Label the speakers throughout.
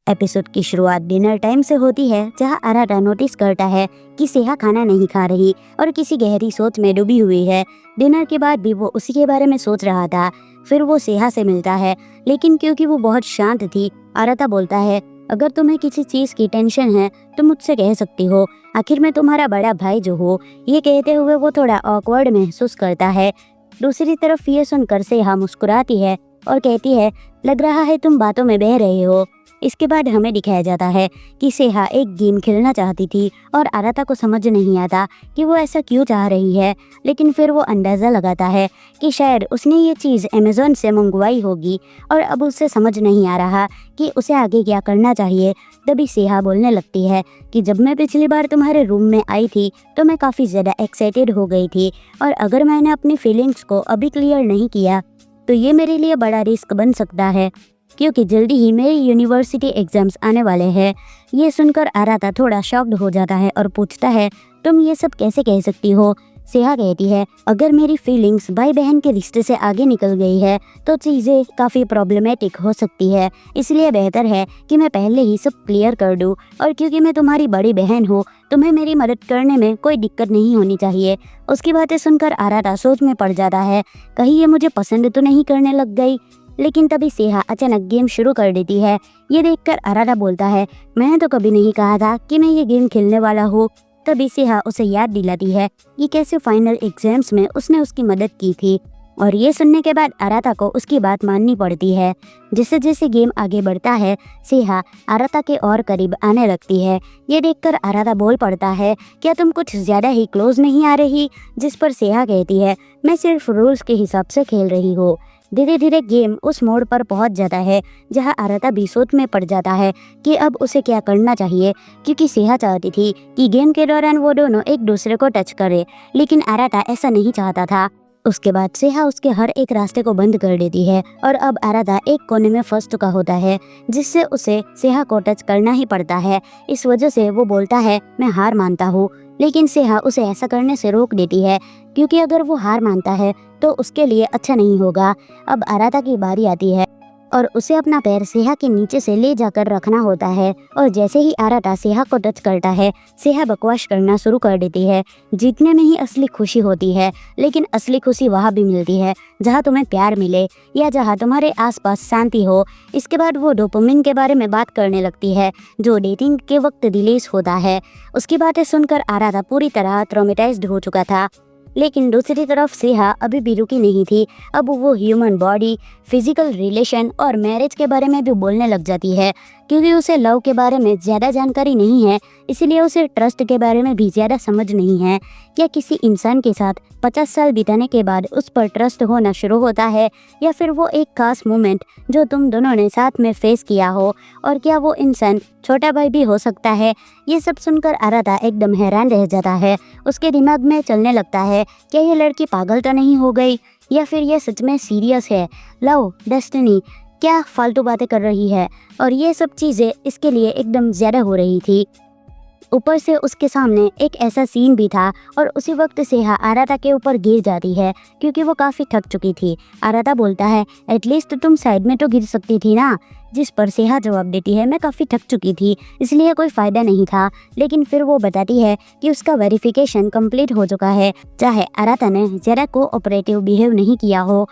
Speaker 1: Episode की शुरुआत dinner time से होती है, जहां आराटा नोटिस करता है कि सेहा खाना नहीं खा रही और किसी गहरी सोच में डूबी हुई है। डिनर के बाद भी वो उसी के बारे में सोच रहा था। फिर वो सेहा से मिलता है, लेकिन क्योंकि वो बहुत शांत थी, आराटा बोलता है, अगर तुम्हें किसी चीज की टेंशन है तो मुझसे कह सकती हो, आखिर मैं तुम्हारा बड़ा भाई जो हो। ये कहते हुए वो थोड़ा ऑकवर्ड महसूस करता है। दूसरी तरफ ये सुनकर सेहा मुस्कुराती है और कहती है, लग रहा है तुम बातों में बह रहे हो। इसके बाद हमें दिखाया जाता है कि सेहा एक गेम खेलना चाहती थी और आराटा को समझ नहीं आता कि वो ऐसा क्यों चाह रही है, लेकिन फिर वो अंदाज़ा लगाता है कि शायद उसने ये चीज़ अमेज़न से मंगवाई होगी और अब उसे समझ नहीं आ रहा कि उसे आगे क्या करना चाहिए। तभी सेहा बोलने लगती है कि जब मैं पिछली बार तुम्हारे रूम में आई थी तो मैं काफ़ी ज़्यादा एक्साइटेड हो गई थी, और अगर मैंने अपनी फीलिंग्स को अभी क्लियर नहीं किया तो ये मेरे लिए बड़ा रिस्क बन सकता है, क्योंकि जल्दी ही मेरी यूनिवर्सिटी एग्जाम्स आने वाले हैं। ये सुनकर आराटा थोड़ा शॉक्ड हो जाता है और पूछता है, तुम ये सब कैसे कह सकती हो? सेहा कहती है, अगर मेरी फीलिंग्स भाई बहन के रिश्ते से आगे निकल गई है तो चीज़ें काफ़ी प्रॉब्लमेटिक हो सकती है, इसलिए बेहतर है कि मैं पहले ही सब क्लियर कर दूँ, और क्योंकि मैं तुम्हारी बड़ी बहन हूँ तुम्हें मेरी मदद करने में कोई दिक्कत नहीं होनी चाहिए। उसकी बातें सुनकर आराटा सोच में पड़ जाता है, कहीं ये मुझे पसंद तो नहीं करने लग गई। लेकिन तभी सेहा अचानक गेम शुरू कर देती है। ये देखकर आराटा बोलता है, मैंने तो कभी नहीं कहा था कि मैं ये गेम खेलने वाला हूँ। तभी सेहा उसे याद दिलाती है कि कैसे फाइनल एग्जाम्स में उसने उसकी मदद की थी, और ये सुनने के बाद आराटा को उसकी बात माननी पड़ती है। जैसे जैसे गेम आगे बढ़ता है, सेहा आराटा के और करीब आने लगती है। ये देखकर आराटा बोल पड़ता है, क्या तुम कुछ ज़्यादा ही क्लोज नहीं आ रही? जिस पर सेहा कहती है, मैं सिर्फ रूल्स के हिसाब से खेल रही हूँ। धीरे धीरे गेम उस मोड़ पर पहुंच जाता है जहां आराटा भी सोच में पड़ जाता है कि अब उसे क्या करना चाहिए, क्योंकि सेहा चाहती थी कि गेम के दौरान वो दोनों एक दूसरे को टच करे, लेकिन आराटा ऐसा नहीं चाहता था। उसके बाद सेहा उसके हर एक रास्ते को बंद कर देती है और अब आराटा एक कोने में फंस चुका होता है, जिससे उसे सेहा को टच करना ही पड़ता है। इस वजह से वो बोलता है, मैं हार मानता हूँ, लेकिन सेहा उसे ऐसा करने से रोक देती है, क्योंकि अगर वो हार मानता है तो उसके लिए अच्छा नहीं होगा। अब आराटा की बारी आती है और उसे अपना पैर सेहा के नीचे से ले जाकर रखना होता है, और जैसे ही आराटा सेहा को टच करता है, सेहा बकवास करना शुरू कर देती है। जीतने में ही असली खुशी होती है, लेकिन असली खुशी वहाँ भी मिलती है जहाँ तुम्हें प्यार मिले या जहाँ तुम्हारे आसपास शांति हो। इसके बाद वो डोपामिन के बारे में बात करने लगती है, जो डेटिंग के वक्त रिलीज होता है। उसकी बातें सुनकर आराटा पूरी तरह ट्रॉमेटाइज्ड हो चुका था, लेकिन दूसरी तरफ सेहा अभी भी रुकी नहीं थी। अब वो ह्यूमन बॉडी, फिजिकल रिलेशन और मैरिज के बारे में भी बोलने लग जाती है, क्योंकि उसे लव के बारे में ज़्यादा जानकारी नहीं है, इसलिए उसे ट्रस्ट के बारे में भी ज़्यादा समझ नहीं है। क्या किसी इंसान के साथ 50 साल बिताने के बाद उस पर ट्रस्ट होना शुरू होता है, या फिर वो एक खास मोमेंट जो तुम दोनों ने साथ में फेस किया हो, और क्या वो इंसान छोटा भाई भी हो सकता है? ये सब सुनकर आराटा एकदम हैरान रह जाता है। उसके दिमाग में चलने लगता है, क्या ये लड़की पागल तो नहीं हो गई, या फिर ये सच में सीरियस है? लव, डेस्टिनी, क्या फालतू बातें कर रही है? और ये सब चीज़ें इसके लिए एकदम ज़्यादा हो रही थी। ऊपर से उसके सामने एक ऐसा सीन भी था, और उसी वक्त सेहा आराटा के ऊपर गिर जाती है, क्योंकि वो काफ़ी थक चुकी थी। आराटा बोलता है, एटलीस्ट तुम साइड में तो गिर सकती थी ना? जिस पर सेहा जवाब देती है, मैं काफ़ी थक चुकी थी, इसलिए कोई फ़ायदा नहीं था। लेकिन फिर वो बताती है कि उसका वेरिफिकेशन कंप्लीट हो चुका है, चाहे आराटा ने ज़रा कोऑपरेटिव बिहेव नहीं किया हो।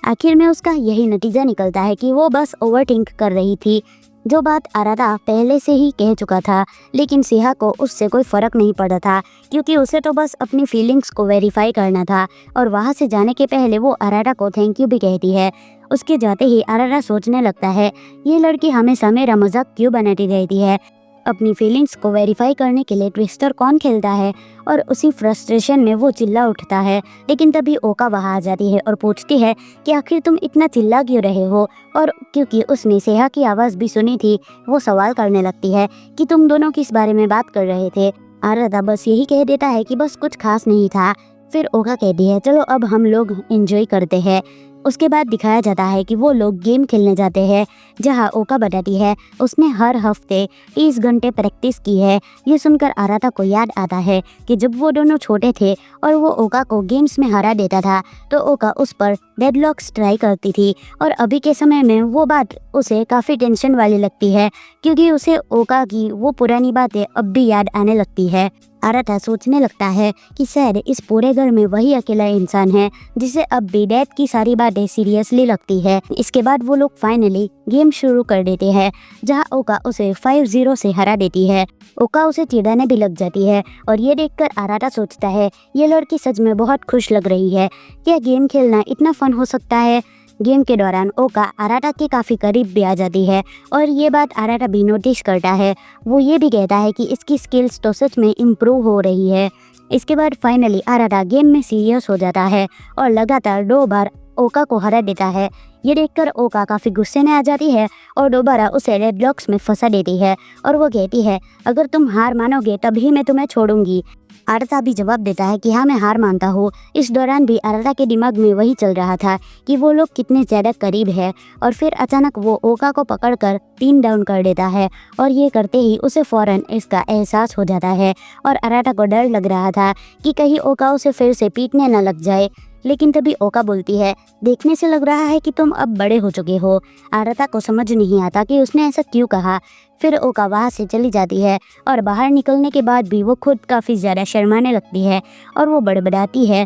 Speaker 1: आखिर में उसका यही नतीजा निकलता है कि वो बस ओवरथिंक कर रही थी, जो बात आराटा पहले से ही कह चुका था। लेकिन सेहा को उससे कोई फ़र्क नहीं पड़ा था, क्योंकि उसे तो बस अपनी फीलिंग्स को वेरीफाई करना था। और वहाँ से जाने के पहले वो आराटा को थैंक यू भी कहती है। उसके जाते ही आराटा सोचने लगता है, ये लड़की हमेशा मेरा मजाक क्यों बनाती रहती है? अपनी फीलिंग्स को वेरीफाई करने के लिए ट्विस्टर कौन खेलता है? और उसी फ्रस्ट्रेशन में वो चिल्ला उठता है। लेकिन तभी ओका वहाँ आ जाती है और पूछती है कि आखिर तुम इतना चिल्ला क्यों रहे हो? और क्योंकि उसने सेहा की आवाज़ भी सुनी थी, वो सवाल करने लगती है कि तुम दोनों किस बारे में बात कर रहे थे? आराटा बस यही कह देता है कि बस कुछ खास नहीं था। फिर ओका कहती है, चलो अब हम लोग एंजॉय करते हैं। उसके बाद दिखाया जाता है कि वो लोग गेम खेलने जाते हैं, जहाँ ओका बताती है उसने हर हफ्ते 30 घंटे प्रैक्टिस की है। ये सुनकर आराटा को याद आता है कि जब वो दोनों छोटे थे और वो ओका को गेम्स में हरा देता था तो ओका उस पर डेडलॉक्स ट्राई करती थी, और अभी के समय में वो बात उसे काफ़ी टेंशन वाली लगती है क्योंकि उसे ओका की वो पुरानी बातें अब भी याद आने लगती है। आराटा सोचने लगता है कि शायद इस पूरे घर में वही अकेला इंसान है जिसे अब भी डैड की सारी बातें सीरियसली लगती है। इसके बाद वो लोग फाइनली गेम शुरू कर देते हैं, जहां ओका उसे 5-0 से हरा देती है। ओका उसे चिढ़ाने भी लग जाती है और ये देखकर आराटा सोचता है ये लड़की सच में बहुत खुश लग रही है। क्या गेम खेलना इतना फन हो सकता है? गेम के दौरान ओका आराटा के काफ़ी करीब भी आ जाती है और ये बात आराटा भी नोटिस करता है। वो ये भी कहता है कि इसकी स्किल्स तो सच में इम्प्रूव हो रही है। इसके बाद फाइनली आराटा गेम में सीरियस हो जाता है और लगातार 2 बार ओका को हरा देता है। ये देखकर ओका काफ़ी गुस्से में आ जाती है और दोबारा उसे डेडलॉक्स में फंसा देती है और वो कहती है अगर तुम हार मानोगे तभी मैं तुम्हें छोड़ूंगी। आराटा भी जवाब देता है कि हाँ मैं हार मानता हूँ। इस दौरान भी आराटा के दिमाग में वही चल रहा था कि वो लोग कितने ज़्यादा करीब है, और फिर अचानक वो ओका को पकड़कर 3 डाउन कर देता है और ये करते ही उसे फ़ौरन इसका एहसास हो जाता है और आराटा को डर लग रहा था कि कहीं ओका उसे फिर से पीटने न लग जाए। लेकिन तभी ओका बोलती है देखने से लग रहा है कि तुम अब बड़े हो चुके हो। आराटा को समझ नहीं आता कि उसने ऐसा क्यों कहा। फिर ओका वहाँ से चली जाती है और बाहर निकलने के बाद भी वो खुद काफ़ी ज़्यादा शर्माने लगती है और वो बड़बड़ाती है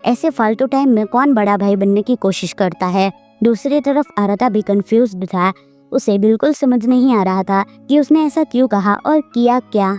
Speaker 1: ऐसे फालतू टाइम में कौन बड़ा भाई बनने की कोशिश करता है। दूसरी तरफ आराटा भी कंफ्यूज्ड था। उसे बिल्कुल समझ नहीं आ रहा था कि उसने ऐसा क्यों कहा और किया क्या।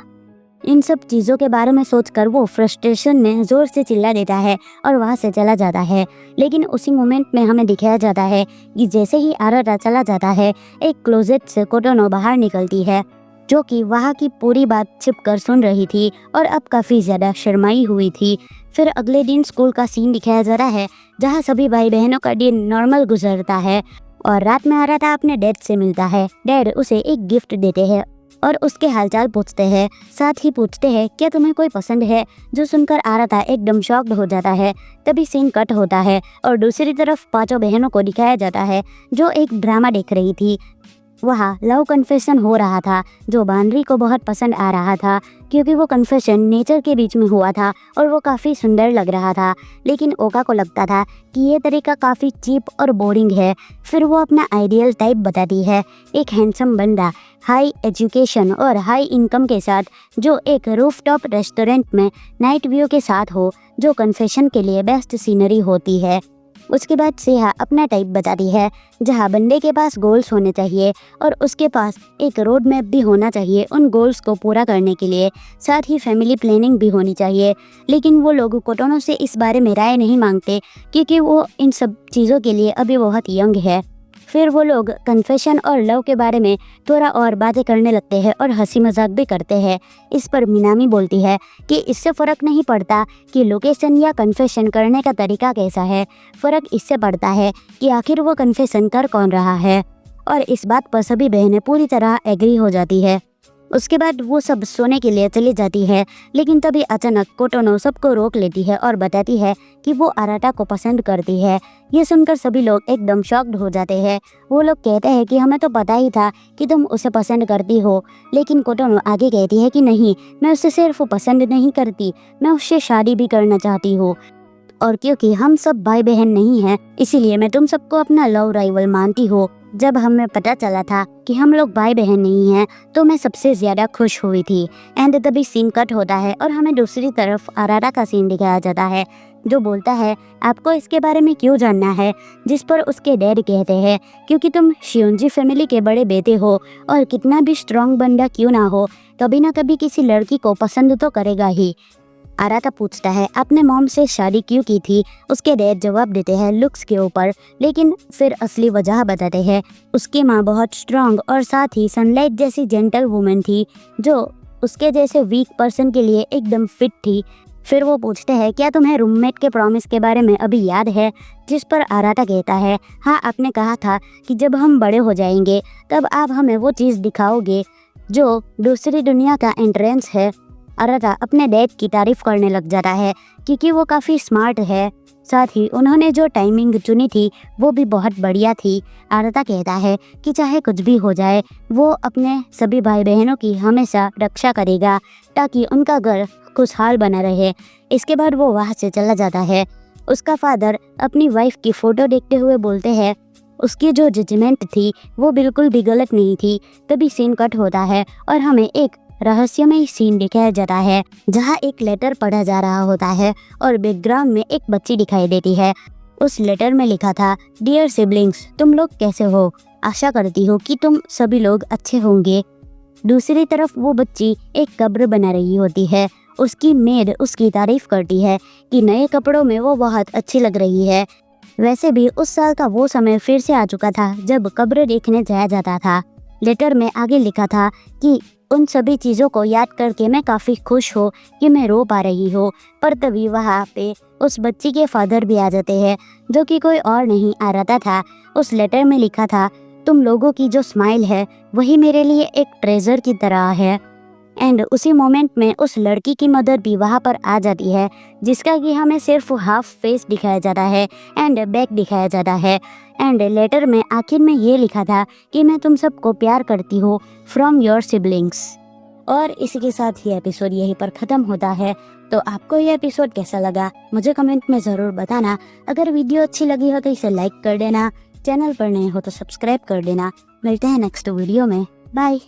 Speaker 1: इन सब चीज़ों के बारे में सोचकर वो फ्रस्ट्रेशन में ज़ोर से चिल्ला देता है और वहाँ से चला जाता है। लेकिन उसी मोमेंट में हमें दिखाया जाता है कि जैसे ही आराटा चला जाता है एक क्लोजेट से कोटोनो बाहर निकलती है, जो कि वहाँ की पूरी बात छिपकर सुन रही थी और अब काफ़ी ज़्यादा शर्माई हुई थी। फिर अगले दिन स्कूल का सीन दिखाया जाता है, जहाँ सभी भाई बहनों का दिन नॉर्मल गुजरता है और रात में आराटा अपने डैड से मिलता है। डैड उसे एक गिफ्ट देते हैं और उसके हालचाल पूछते हैं, साथ ही पूछते हैं क्या तुम्हें कोई पसंद है, जो सुनकर आराटा एकदम शॉक्ड हो जाता है। तभी सीन कट होता है और दूसरी तरफ 5 बहनों को दिखाया जाता है जो एक ड्रामा देख रही थी। वहाँ लव कन्फेशन हो रहा था जो बानरी को बहुत पसंद आ रहा था क्योंकि वो कन्फेशन नेचर के बीच में हुआ था और वो काफ़ी सुंदर लग रहा था। लेकिन ओका को लगता था कि ये तरीका काफ़ी चीप और बोरिंग है। फिर वो अपना आइडियल टाइप बताती है, एक हैंडसम बंदा, हाई एजुकेशन और हाई इनकम के साथ, जो एक रूफटॉप रेस्टोरेंट में नाइट व्यू के साथ हो, जो कन्फेशन के लिए बेस्ट सीनरी होती है। उसके बाद सेहा अपना टाइप बताती है, जहाँ बंदे के पास गोल्स होने चाहिए और उसके पास एक रोड मैप भी होना चाहिए उन गोल्स को पूरा करने के लिए, साथ ही फैमिली प्लानिंग भी होनी चाहिए। लेकिन वो लोग कोटोनो से इस बारे में राय नहीं मांगते क्योंकि वो इन सब चीज़ों के लिए अभी बहुत यंग है। फिर वो लोग कन्फेशन और लव के बारे में थोड़ा और बातें करने लगते हैं और हंसी मजाक भी करते हैं। इस पर मिनामी बोलती है कि इससे फ़र्क नहीं पड़ता कि लोकेशन या कन्फेशन करने का तरीका कैसा है, फ़र्क इससे पड़ता है कि आखिर वो कन्फेशन कर कौन रहा है। और इस बात पर सभी बहनें पूरी तरह एग्री हो जाती है। उसके बाद वो सब सोने के लिए चली जाती है, लेकिन तभी अचानक कोटोनो सबको रोक लेती है और बताती है कि वो आराटा को पसंद करती है। ये सुनकर सभी लोग एकदम शॉक्ड हो जाते हैं। वो लोग कहते हैं कि हमें तो पता ही था कि तुम उसे पसंद करती हो। लेकिन कोटोनो आगे कहती है कि नहीं, मैं उसे सिर्फ पसंद नहीं करती, मैं उससे शादी भी करना चाहती हूँ, और क्योंकि हम सब भाई बहन नहीं हैं इसीलिए मैं तुम सबको अपना लव राइवल मानती हूँ। जब हमें पता चला था कि हम लोग भाई बहन नहीं हैं तो मैं सबसे ज़्यादा खुश हुई थी। एंड तभी सीन कट होता है और हमें दूसरी तरफ आराटा का सीन दिखाया जाता है, जो बोलता है आपको इसके बारे में क्यों जानना है। जिस पर उसके डैड कहते हैं क्योंकि तुम शियोंजी फैमिली के बड़े बेटे हो और कितना भी स्ट्रॉन्ग बंदा क्यों ना हो, कभी ना कभी किसी लड़की को पसंद तो करेगा ही। आराटा पूछता है आपने मॉम से शादी क्यों की थी। उसके डैड जवाब देते हैं लुक्स के ऊपर, लेकिन फिर असली वजह बताते हैं। उसकी माँ बहुत स्ट्रांग और साथ ही सनलाइट जैसी जेंटल वुमन थी, जो उसके जैसे वीक पर्सन के लिए एकदम फिट थी। फिर वो पूछते हैं क्या तुम्हें रूममेट के प्रॉमिस के बारे में अभी याद है। जिस पर आराटा कहता है हाँ, आपने कहा था कि जब हम बड़े हो जाएंगे, तब आप हमें वो चीज़ दिखाओगे जो दूसरी दुनिया का एंट्रेंस है। फिर वो कहता है कि मैं तुम्हें बताऊंगा कि मैं तुम्हें कैसे मिलूंगा। जिस पर आराटा कहता है हाँ, आपने कहा था कि जब हम बड़े हो जाएंगे तब आप हमें वो चीज़ दिखाओगे जो दूसरी दुनिया का एंट्रेंस है। आराधा अपने डैड की तारीफ करने लग जाता है क्योंकि वो काफ़ी स्मार्ट है। साथ ही उन्होंने जो टाइमिंग चुनी थी वो भी बहुत बढ़िया थी। आराधा कहता है कि चाहे कुछ भी हो जाए वो अपने सभी भाई बहनों की हमेशा रक्षा करेगा ताकि उनका घर खुशहाल बना रहे। इसके बाद वो वहाँ से चला जाता है। उसका फादर अपनी वाइफ की फ़ोटो देखते हुए बोलते हैं उसकी जो जजमेंट थी वो बिल्कुल भी गलत नहीं थी। तभी सीन कट होता है और हमें एक रहस्यमय सीन दिखाया जाता है जहाँ एक लेटर पढ़ा जा रहा होता है और बैकग्राउंड में एक बच्ची दिखाई देती है। उस लेटर में लिखा था, डियर सिबलिंग्स, तुम लोग कैसे हो? आशा करती हूँ कि तुम सभी लोग अच्छे होंगे। दूसरी तरफ वो बच्ची एक कब्र बना रही होती है। उसकी मेड उसकी तारीफ करती है कि नए कपड़ों में वो बहुत अच्छी लग रही है। वैसे भी उस साल का वो समय फिर से आ चुका था जब कब्र देखने जाया जाता था। लेटर में आगे लिखा था कि उन सभी चीज़ों को याद करके मैं काफ़ी खुश हूँ कि मैं रो पा रही हूँ। पर तभी वहाँ पे उस बच्ची के फादर भी आ जाते हैं जो कि कोई और नहीं आराधा था। उस लेटर में लिखा था, तुम लोगों की जो स्माइल है वही मेरे लिए एक ट्रेजर की तरह है। एंड उसी मोमेंट में उस लड़की की मदर भी वहाँ पर आ जाती है जिसका कि हमें सिर्फ हाफ फेस दिखाया जाता है एंड बैक दिखाया जाता है। एंड लेटर में आखिर में ये लिखा था कि मैं तुम सबको प्यार करती हूँ फ्रॉम योर सिबलिंग्स। और इसी के साथ ये एपिसोड यहीं पर ख़त्म होता है। तो आपको ये एपिसोड कैसा लगा मुझे कमेंट में ज़रूर बताना। अगर वीडियो अच्छी लगी हो तो इसे लाइक कर देना, चैनल पर नए हो तो सब्सक्राइब कर देना। मिलते हैं नेक्स्ट वीडियो में। बाय।